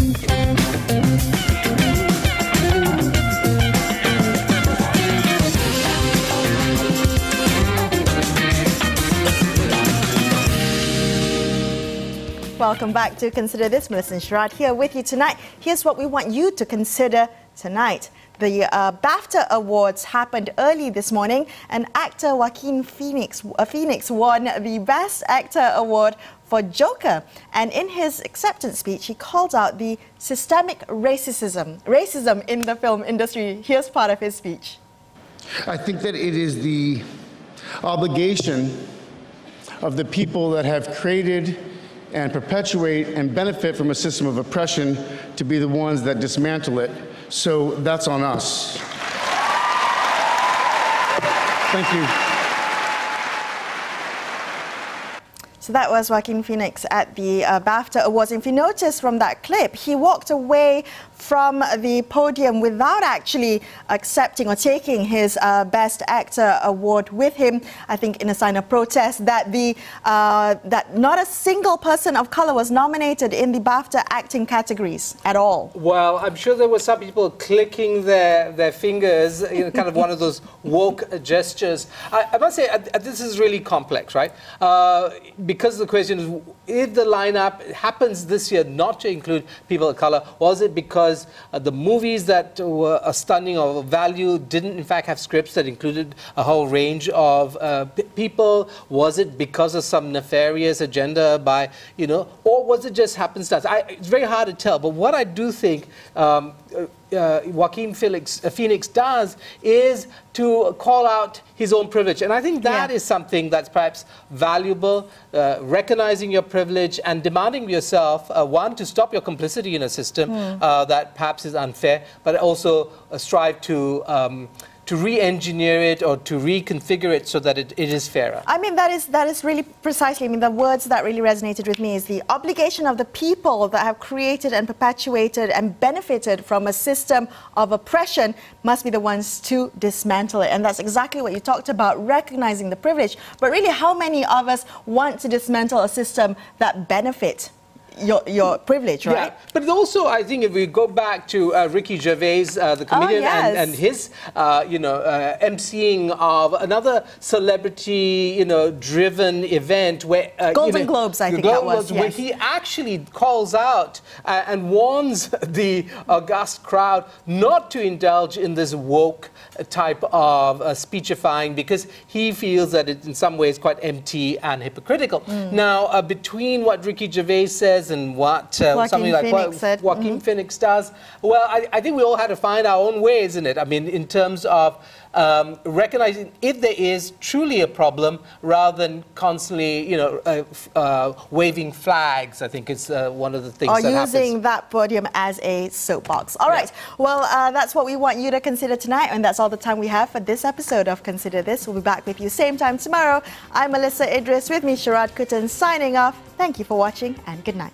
Welcome back to Consider This. Melissa and Sharad here with you tonight. Here's what we want you to consider tonight. The BAFTA Awards happened early this morning, and actor Joaquin Phoenix won the Best Actor Award for Joker. And in his acceptance speech, he called out the systemic racism in the film industry. Here's part of his speech. I think that it is the obligation of the people that have created and perpetuate and benefit from a system of oppression to be the ones that dismantle it. So that's on us. Thank you. So that was Joaquin Phoenix at the BAFTA Awards. If you notice from that clip, he walked away from the podium without actually accepting or taking his Best Actor Award with him, I think in a sign of protest that that not a single person of color was nominated in the BAFTA acting categories at all. Well, I'm sure there were some people clicking their fingers, you know, kind of one of those woke gestures. I must say, this is really complex, right? Because the question is, if the lineup happens this year not to include people of color, was it because the movies that were stunning or value didn't in fact have scripts that included a whole range of people? Was it because of some nefarious agenda by, you know, or was it just happenstance? It's very hard to tell, but what I do think Joaquin Phoenix does is to call out his own privilege. And I think that is something that's perhaps valuable, recognizing your privilege and demanding of yourself, one, to stop your complicity in a system that perhaps is unfair, but also strive to re-engineer it or to reconfigure it so that it is fairer. I mean, that is really precisely, I mean, the words that really resonated with me is the obligation of the people that have created and perpetuated and benefited from a system of oppression must be the ones to dismantle it. And that's exactly what you talked about, recognizing the privilege. But really, how many of us want to dismantle a system that benefits your privilege, right? Yeah, but also I think if we go back to Ricky Gervais, the comedian, and his, emceeing of another celebrity, driven event where Golden Globes, I think that was, where he actually calls out and warns the august crowd not to indulge in this woke type of speechifying because he feels that it's in some ways quite empty and hypocritical. Now, between what Ricky Gervais says and what something like what Joaquin Phoenix does, well, I think we all had to find our own ways in it. I mean, in terms of recognizing if there is truly a problem rather than constantly, waving flags. I think it's one of the things that happens. Or using that podium as a soapbox. All right. Well, that's what we want you to consider tonight, and that's all the time we have for this episode of Consider This. We'll be back with you same time tomorrow. I'm Melissa Idris, with me Sharad Kutan, signing off. Thank you for watching, and good night.